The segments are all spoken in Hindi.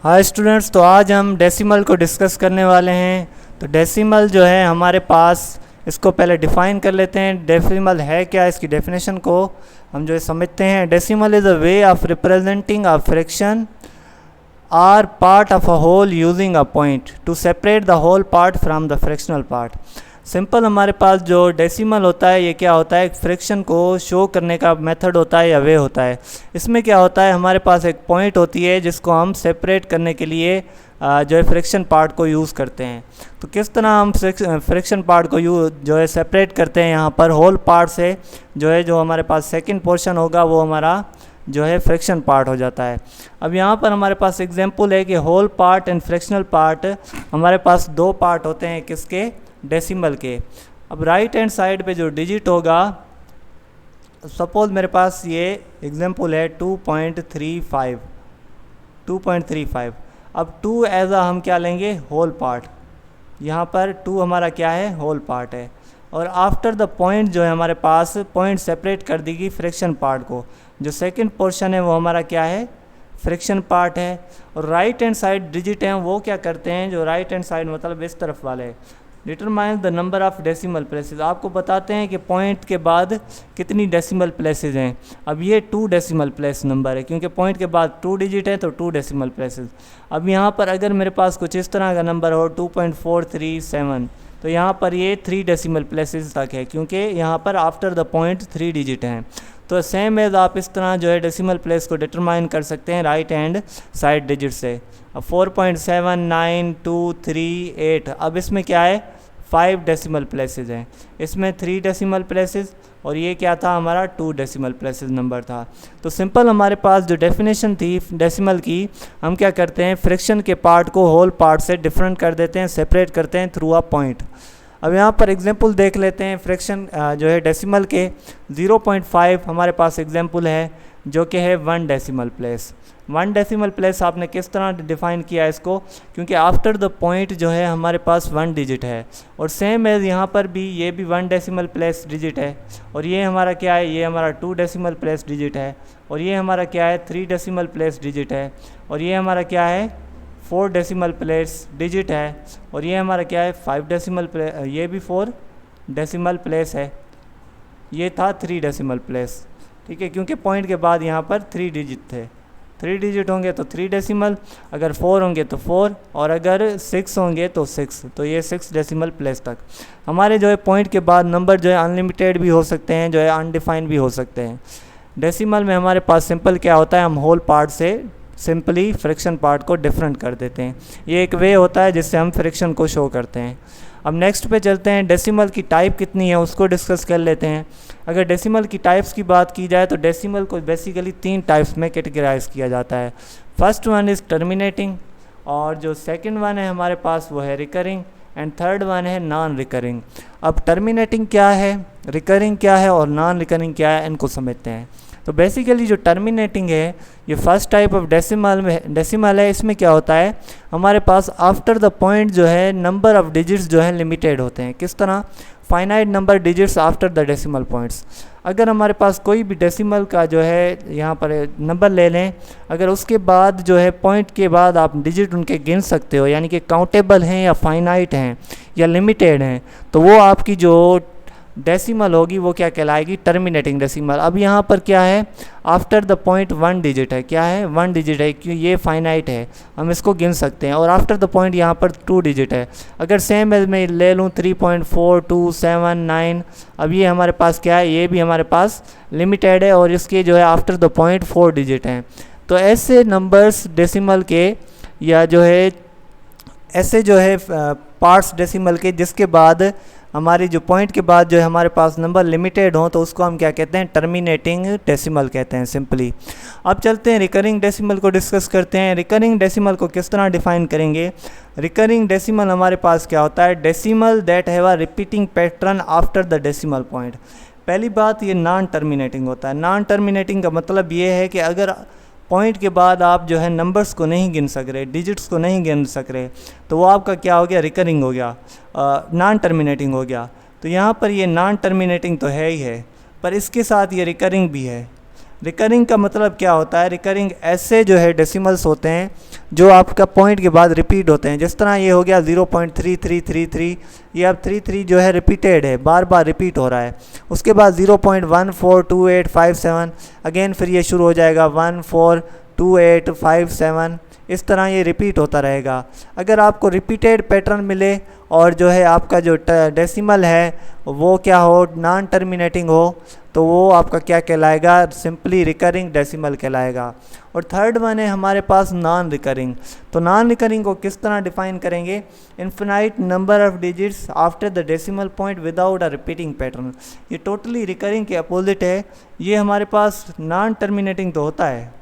हाय स्टूडेंट्स, तो आज हम डेसिमल को डिस्कस करने वाले हैं। तो डेसिमल जो है हमारे पास, इसको पहले डिफ़ाइन कर लेते हैं। डेसिमल है क्या, इसकी डेफिनेशन को हम जो है समझते हैं। Decimal is a way of representing a fraction or part of a whole using a point to separate the whole part from the fractional part. Simple हमारे पास जो डेसिमल होता है ये क्या होता है, एक फ्रैक्शन को शो करने का मेथड होता है या वे होता है। इसमें क्या होता है, हमारे पास एक पॉइंट होती है जिसको हम सेपरेट करने के लिए जो है फ्रैक्शन पार्ट को यूज़ करते हैं। तो किस तरह हम फ्रैक्शन पार्ट को जो है सेपरेट करते हैं, यहाँ पर होल पार्ट से जो हमारे पास सेकंड पोर्शन होगा वो हमारा जो है फ्रैक्शन पार्ट हो जाता है। अब यहाँ पर हमारे पास एग्जांपल है कि whole part and fractional part, हमारे पास दो पार्ट होते हैं किसके, डेसिमल के। अब राइट हैंड साइड पे जो डिजिट होगा, सपोज मेरे पास ये एग्जांपल है 2.35। अब 2 एज आ हम क्या लेंगे, होल पार्ट। यहाँ पर 2 हमारा क्या है, होल पार्ट है। और आफ्टर द पॉइंट जो है हमारे पास पॉइंट सेपरेट कर देगी फ्रैक्शन पार्ट को। जो सेकंड पोर्शन है वो हमारा क्या है, फ्रैक्शन पार्ट है। और राइट हैंड साइड डिजिट हैं वो क्या करते हैं, जो राइट हैंड साइड मतलब इस तरफ वाले, determine the number of decimal places, आपको बताते हैं कि पॉइंट के बाद कितनी डेसिमल प्लेसेस हैं। अब ये 2 डेसिमल प्लेस नंबर है, क्योंकि पॉइंट के बाद 2 डिजिट है तो 2 डेसिमल प्लेसेस। अब यहाँ पर अगर मेरे पास कुछ इस तरह का नंबर हो 2.437, तो यहाँ पर ये 3 डेसिमल प्लेसेस तक है, क्योंकि यहाँ पर आफ्टर द पॉइंट 3 डिजिट हैं। तो सेम एज आप इस तरह जो है डेसिमल प्लेस को डिटरमाइन कर सकते हैं राइट हैंड साइड डिजिट से। अब 4.79238, अब इसमें क्या है, 5 डेसिमल प्लेसेस हैं, इसमें 3 डेसिमल प्लेसेस, और ये क्या था हमारा 2 डेसिमल प्लेसेस नंबर था। तो सिंपल हमारे पास जो डेफिनेशन थी डेसिमल की, हम क्या करते हैं, फ्रैक्शन के पार्ट को होल पार्ट से डिफरेंट कर देते हैं, सेपरेट करते हैं थ्रू अ पॉइंट। अब यहाँ पर एग्जांपल देख लेते हैं फ्रैक्शन जो है डेसिमल के। 0.5 हमारे पास एग्जांपल है जो कि है 1 डेसिमल प्लेस। 1 डेसिमल प्लेस आपने किस तरह डिफ़ाइन किया इसको, क्योंकि आफ्टर द पॉइंट जो है हमारे पास 1 डिजिट है, और सेम एज यहाँ पर भी ये भी 1 डेसिमल प्लेस डिजिट है। और ये हमारा क्या है, ये हमारा 2 डेसिमल प्लेस डिजिट है। और ये हमारा क्या है, 3 डेसिमल प्लेस डिजिट है। और ये हमारा क्या है, 4 डेसिमल प्लेस डिजिट है। और ये हमारा क्या है, 5 डेसिमल प्लेस, ये भी 4 डेसिमल प्लेस है। ये था 3 डेसिमल प्लेस, ठीक है, क्योंकि पॉइंट के बाद यहाँ पर 3 डिजिट थे। 3 डिजिट होंगे तो 3 डेसिमल, अगर 4 होंगे तो 4, और अगर 6 होंगे तो 6, तो ये 6 डेसिमल प्लेस तक। हमारे जो है पॉइंट के बाद नंबर जो है अनलिमिटेड भी हो सकते हैं, जो है अनडिफाइंड भी हो सकते हैं। डेसिमल में हमारे पास सिंपल क्या होता है, हम होल पार्ट से सिंपली फ्रैक्शन पार्ट को डिफरेंट कर देते हैं। ये एक वे होता है जिससे हम फ्रैक्शन को शो करते हैं। अब नेक्स्ट पे चलते हैं, डेसिमल की टाइप कितनी है उसको डिस्कस कर लेते हैं। अगर डेसिमल की टाइप्स की बात की जाए तो डेसिमल को बेसिकली 3 टाइप्स में कैटेगराइज किया जाता है। फर्स्ट वन इज़ टर्मिनेटिंग, और जो सेकंड वन है हमारे पास वो है रिकरिंग, एंड थर्ड वन है नॉन रिकरिंग। अब टर्मिनेटिंग क्या है, रिकरिंग क्या है और नॉन रिकरिंग क्या है, इनको समझते हैं। तो बेसिकली जो टर्मिनेटिंग है ये फर्स्ट टाइप ऑफ डेसिमल है। इसमें क्या होता है, हमारे पास आफ्टर द पॉइंट जो है नंबर ऑफ डिजिट्स जो है लिमिटेड होते हैं। किस तरह, finite number digits after the decimal points. अगर हमारे पास कोई भी डेसिमल का जो है यहाँ पर नंबर ले लें, अगर उसके बाद जो है पॉइंट के बाद आप डिजिट उनके गिन सकते हो, यानी कि काउंटेबल हैं या फाइनाइट हैं या लिमिटेड हैं, तो वो आपकी जो डेसिमल होगी वो क्या कहलाएगी, टर्मिनेटिंग डेसिमल। अब यहाँ पर क्या है, आफ्टर द पॉइंट 1 डिजिट है, क्या है, 1 डिजिट है, क्योंकि ये फाइनाइट है, हम इसको गिन सकते हैं। और आफ्टर द पॉइंट यहाँ पर 2 डिजिट है। अगर सेम एज मैं ले लूँ 3.4279, अब ये हमारे पास क्या है, ये भी हमारे पास लिमिटेड है, और इसके जो है आफ्टर द पॉइंट 4 डिजिट हैं। तो ऐसे नंबर्स डेसिमल के, या जो है ऐसे जो है पार्ट्स डेसिमल के जिसके बाद हमारी जो पॉइंट के बाद जो है हमारे पास नंबर लिमिटेड हो, तो उसको हम क्या कहते हैं, टर्मिनेटिंग डेसिमल कहते हैं सिंपली। अब चलते हैं रिकरिंग डेसिमल को डिस्कस करते हैं। रिकरिंग डेसिमल को किस तरह डिफाइन करेंगे। रिकरिंग डेसिमल हमारे पास क्या होता है, decimal that have a repeating pattern after the decimal point. पहली बात, ये नॉन टर्मिनेटिंग होता है। नॉन टर्मिनेटिंग का मतलब ये है कि अगर पॉइंट के बाद आप जो है नंबर्स को नहीं गिन सक रहे, डिजिट्स को नहीं गिन सक रहे, तो वो आपका क्या हो गया, रिकरिंग हो गया, नॉन टर्मिनेटिंग हो गया। तो यहाँ पर ये नॉन टर्मिनेटिंग तो है ही है, पर इसके साथ ये रिकरिंग भी है। रिकरिंग का मतलब क्या होता है, रिकरिंग ऐसे जो है डेसिमल्स होते हैं जो आपका पॉइंट के बाद रिपीट होते हैं। जिस तरह ये हो गया 0.3333, ये अब 33 जो है रिपीटेड है, बार बार रिपीट हो रहा है। उसके बाद 0.142857, अगेन फिर ये शुरू हो जाएगा 142857, इस तरह ये रिपीट होता रहेगा। अगर आपको रिपीटेड पैटर्न मिले और जो है आपका जो डेसिमल है वो क्या हो, नॉन टर्मिनेटिंग हो, तो वो आपका क्या कहलाएगा, सिंपली रिकरिंग डेसिमल कहलाएगा। और थर्ड वन है हमारे पास नॉन रिकरिंग। तो नॉन रिकरिंग को किस तरह डिफाइन करेंगे, infinite number of digits after the decimal point without a repeating pattern. ये टोटली रिकरिंग के अपोजिट है। ये हमारे पास नॉन टर्मिनेटिंग तो होता है,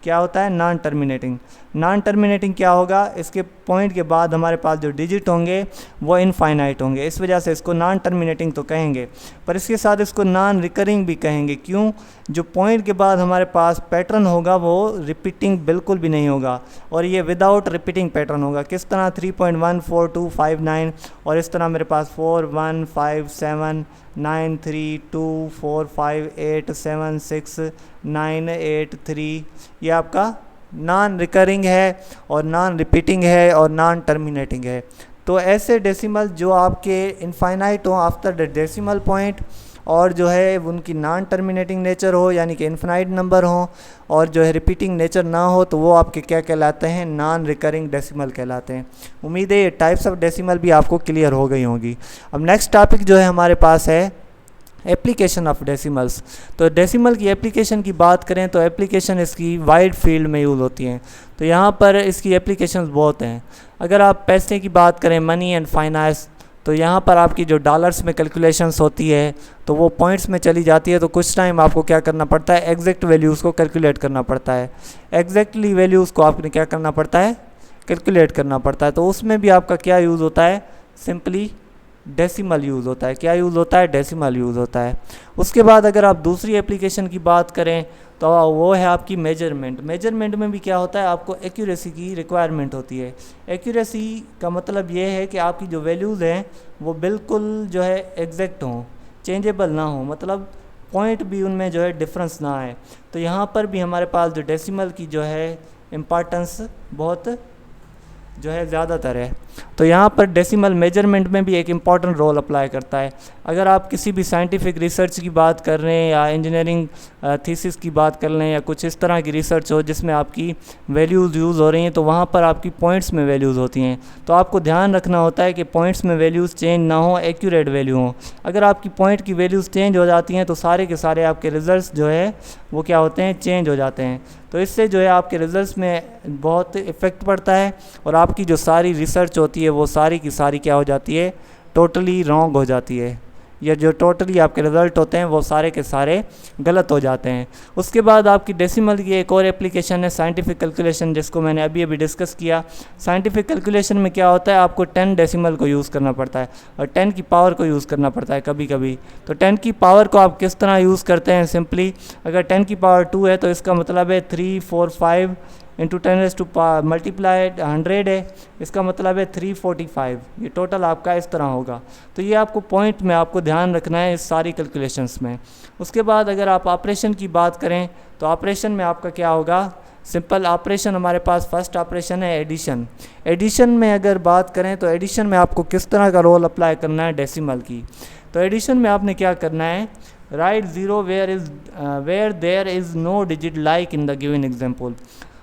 क्या होता है, नॉन टर्मिनेटिंग। नॉन टर्मिनेटिंग क्या होगा, इसके पॉइंट के बाद हमारे पास जो डिजिट होंगे वो इनफाइनाइट होंगे, इस वजह से इसको नॉन टर्मिनेटिंग तो कहेंगे, पर इसके साथ इसको नॉन रिकरिंग भी कहेंगे। क्यों, जो पॉइंट के बाद हमारे पास पैटर्न होगा वो रिपीटिंग बिल्कुल भी नहीं होगा, और ये विदाउट रिपीटिंग पैटर्न होगा। किस तरह 3.14259, और इस तरह मेरे पास 41579324587698 ये आपका नॉन रिकरिंग है और नॉन रिपीटिंग है और नॉन टर्मिनेटिंग है। तो ऐसे डेसिमल जो आपके इनफाइनाइट हो आफ्टर द डेसिमल पॉइंट, और जो है उनकी नॉन टर्मिनेटिंग नेचर हो यानी कि इनफाइनाइट नंबर हो, और जो है रिपीटिंग नेचर ना हो, तो वो आपके क्या कहलाते हैं, नॉन रिकरिंग डेसिमल कहलाते हैं। उम्मीद है ये टाइप्स ऑफ डेसिमल भी आपको क्लियर हो गई होंगी। अब नेक्स्ट टॉपिक जो है हमारे पास है एप्लीकेशन ऑफ डेसिमल्स। तो डेसिमल की एप्लीकेशन की बात करें तो एप्लीकेशन इसकी वाइड फील्ड में यूज़ होती हैं। तो यहाँ पर इसकी एप्लीकेशंस बहुत हैं। अगर आप पैसे की बात करें, मनी एंड फाइनेंस, तो यहाँ पर आपकी जो डॉलर्स में कैलकुलेशंस होती है तो वो पॉइंट्स में चली जाती है। तो कुछ टाइम आपको क्या करना पड़ता है, एग्जैक्ट वैल्यूज़ को कैलकुलेट करना पड़ता है। एग्जैक्टली वैल्यूज़ को आपने क्या करना पड़ता है, कैलकुलेट करना पड़ता है। तो उसमें भी आपका क्या यूज़ होता है, सिंपली डेसिमल यूज़ होता है। क्या यूज़ होता है, डेसिमल यूज़ होता है। उसके बाद अगर आप दूसरी एप्लीकेशन की बात करें तो वो है आपकी मेजरमेंट। मेजरमेंट में भी क्या होता है, आपको एक्यूरेसी की रिक्वायरमेंट होती है। एक्यूरेसी का मतलब ये है कि आपकी जो वैल्यूज़ हैं वो बिल्कुल जो है एग्जैक्ट हों, चेंजेबल ना हो, मतलब पॉइंट भी उनमें जो है डिफरेंस ना आए। तो यहाँ पर भी हमारे पास जो डेसिमल की जो है इम्पॉर्टेंस बहुत जो है ज़्यादातर है। तो यहाँ पर डेसिमल मेजरमेंट में भी एक इम्पॉर्टेंट रोल अप्लाई करता है। अगर आप किसी भी साइंटिफिक रिसर्च की बात कर रहे हैं या इंजीनियरिंग थीसिस की बात कर रहे हैं या कुछ इस तरह की रिसर्च हो जिसमें आपकी वैल्यूज़ यूज़ हो रही हैं, तो वहाँ पर आपकी पॉइंट्स में वैल्यूज़ होती हैं। तो आपको ध्यान रखना होता है कि पॉइंट्स में वैल्यूज़ चेंज ना हो, एक्यूरेट वैल्यू हो। अगर आपकी पॉइंट की वैल्यूज़ चेंज हो जाती हैं तो सारे के सारे आपके रिजल्ट्स जो है वो क्या होते हैं, चेंज हो जाते हैं। तो इससे जो है आपके रिजल्ट्स में बहुत इफ़ेक्ट पड़ता है और आपकी जो सारी रिसर्च होती है वो सारी की सारी क्या हो जाती है, टोटली रॉन्ग हो जाती है। या जो टोटली आपके रिज़ल्ट होते हैं वो सारे के सारे गलत हो जाते हैं। उसके बाद आपकी डेसिमल की एक और एप्लीकेशन है साइंटिफिक कैलकुलेशन, जिसको मैंने अभी डिस्कस किया। साइंटिफिक कैलकुलेशन में क्या होता है, आपको 10 डेसिमल को यूज़ करना पड़ता है और 10 की पावर को यूज़ करना पड़ता है कभी कभी। तो 10 की पावर को आप किस तरह यूज़ करते हैं, सिंपली अगर 10 की पावर 2 है तो इसका मतलब है 3 4 5 इंटू 10 टू मल्टीप्लाई 100 है, इसका मतलब है 345। ये टोटल आपका इस तरह होगा। तो ये आपको पॉइंट में आपको ध्यान रखना है इस सारी कैलकुलेशंस में। उसके बाद अगर आप ऑपरेशन की बात करें तो ऑपरेशन में आपका क्या होगा, सिंपल ऑपरेशन हमारे पास फर्स्ट ऑपरेशन है एडिशन। एडिशन में अगर बात करें तो एडिशन में आपको किस तरह का रोल अप्लाई करना है डेसिमल की। तो एडिशन में आपने क्या करना है, write zero where there is no digit like in the given example.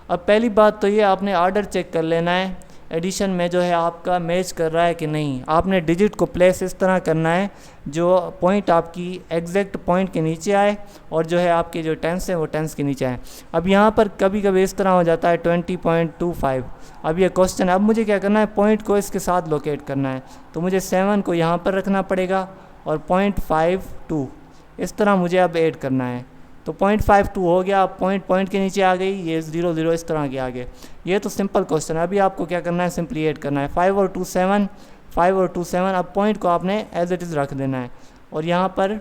अब पहली बात तो ये आपने ऑर्डर चेक कर लेना है एडिशन में जो है आपका मैच कर रहा है कि नहीं। आपने डिजिट को प्लेस इस तरह करना है जो पॉइंट आपकी एग्जैक्ट पॉइंट के नीचे आए और जो है आपके जो टेंस है वो टेंस के नीचे आए। अब यहाँ पर कभी कभी इस तरह हो जाता है 20.25। अब ये क्वेश्चन, अब मुझे क्या करना है, पॉइंट को इसके साथ लोकेट करना है। तो मुझे 7 को यहाँ पर रखना पड़ेगा और 0.52 इस तरह मुझे अब ऐड करना है। तो 0.52 हो गया, अब पॉइंट के नीचे आ गई, ये 0 0 इस तरह के आगे। ये तो सिंपल क्वेश्चन है। अभी आपको क्या करना है, सिंपली ऐड करना है 5 और 2 7, 5 और 2 7। अब पॉइंट को आपने एज इट इज़ रख देना है और यहाँ पर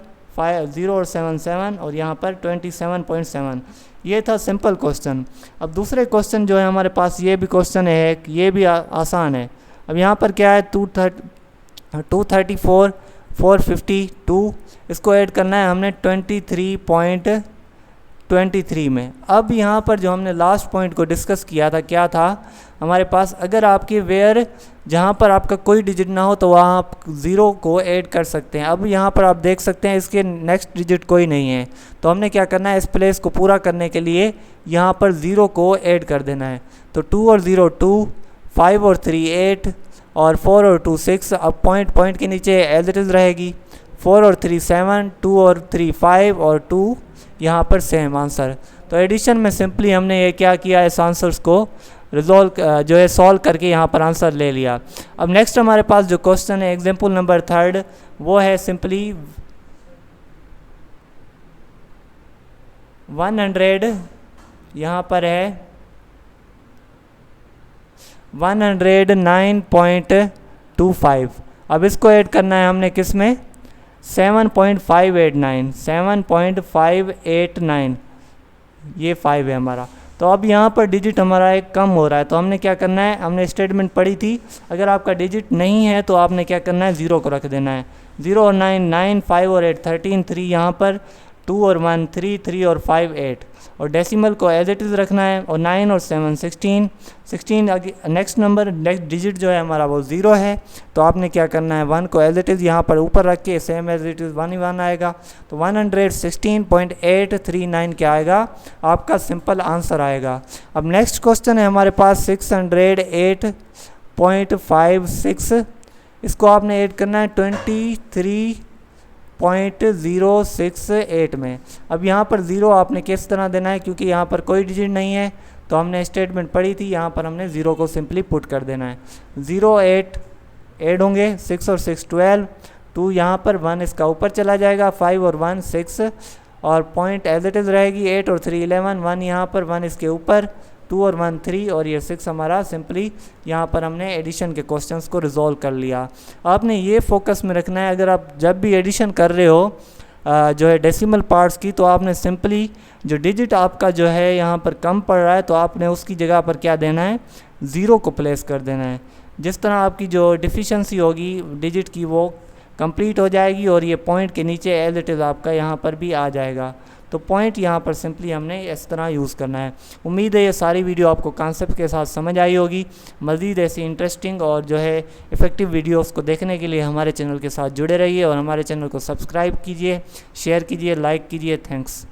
0 और 7 7 और यहाँ पर 27.7। ये था सिंपल क्वेश्चन। अब दूसरे क्वेश्चन जो है हमारे पास, ये भी क्वेश्चन है, ये भी आसान है। अब यहाँ पर क्या है, 234 452, इसको ऐड करना है हमने 23.2 23 में। अब यहाँ पर जो हमने लास्ट पॉइंट को डिस्कस किया था, क्या था हमारे पास, अगर आपके वेयर जहाँ पर आपका कोई डिजिट ना हो तो वहाँ आप 0 को ऐड कर सकते हैं। अब यहाँ पर आप देख सकते हैं इसके नेक्स्ट डिजिट कोई नहीं है, तो हमने क्या करना है, इस प्लेस को पूरा करने के लिए यहाँ पर 0 को ऐड कर देना है। तो 2 और 0 2, 5 और 3 8 और 4 और 2 6। अब पॉइंट के नीचे एज इट इज़ रहेगी। 4 और 3 7, 2 और 3 5 और 2 यहाँ पर सेम आंसर। तो एडिशन में सिंपली हमने ये क्या किया, इस आंसर्स को रिजॉल्व जो है सॉल्व करके यहाँ पर आंसर ले लिया। अब नेक्स्ट हमारे पास जो क्वेश्चन है एग्जाम्पल नंबर 3 वो है सिंपली 100 यहाँ पर है 109.25। अब इसको ऐड करना है हमने किस में, 7.589 ये 5 है हमारा। तो अब यहाँ पर डिजिट हमारा एक कम हो रहा है, तो हमने क्या करना है, हमने स्टेटमेंट पढ़ी थी, अगर आपका डिजिट नहीं है तो आपने क्या करना है, 0 को रख देना है। 0 और 9 9, 5 और 8 13, 3 यहाँ पर, 2 और 1 3, 3 और 5 8 और डेसिमल को एज इट इज़ रखना है। और 9 और 7 16 नेक्स्ट नंबर नेक्स्ट डिजिट जो है हमारा वो 0 है, तो आपने क्या करना है, 1 को एज इट इज़ यहाँ पर ऊपर रख के सेम एज इट इज़ 1 ही 1 आएगा। तो 116.839 क्या आएगा, आपका सिंपल आंसर आएगा। अब नेक्स्ट क्वेश्चन है हमारे पास 608.56। इसको आपने ऐड करना है 23.068 में। अब यहाँ पर 0 आपने किस तरह देना है, क्योंकि यहाँ पर कोई डिजिट नहीं है, तो हमने स्टेटमेंट पढ़ी थी, यहाँ पर हमने 0 को सिंपली पुट कर देना है। 0 8 ऐड होंगे, 6 और 6 12, 2 यहाँ पर 1 इसका ऊपर चला जाएगा, 5 और 1 6 और पॉइंट एज इट इज़ रहेगी। 8 और 3 11, 1 यहाँ पर 1 इसके ऊपर, 2 और 1 3 और ये 6 हमारा सिंपली यहाँ पर हमने एडिशन के क्वेश्चंस को रिजॉल्व कर लिया। आपने ये फोकस में रखना है, अगर आप जब भी एडिशन कर रहे हो जो है डेसिमल पार्ट्स की, तो आपने सिंपली जो डिजिट आपका जो है यहाँ पर कम पड़ रहा है, तो आपने उसकी जगह पर क्या देना है, 0 को प्लेस कर देना है। जिस तरह आपकी जो डिफिशेंसी होगी डिजिट की वो कंप्लीट हो जाएगी और ये पॉइंट के नीचे एज इट इज़ आपका यहाँ पर भी आ जाएगा। तो पॉइंट यहाँ पर सिंपली हमने इस तरह यूज़ करना है। उम्मीद है ये सारी वीडियो आपको कॉन्सेप्ट के साथ समझ आई होगी। मज़ीद ऐसी इंटरेस्टिंग और जो है इफ़ेक्टिव वीडियोस को देखने के लिए हमारे चैनल के साथ जुड़े रहिए और हमारे चैनल को सब्सक्राइब कीजिए, शेयर कीजिए, लाइक कीजिए। थैंक्स।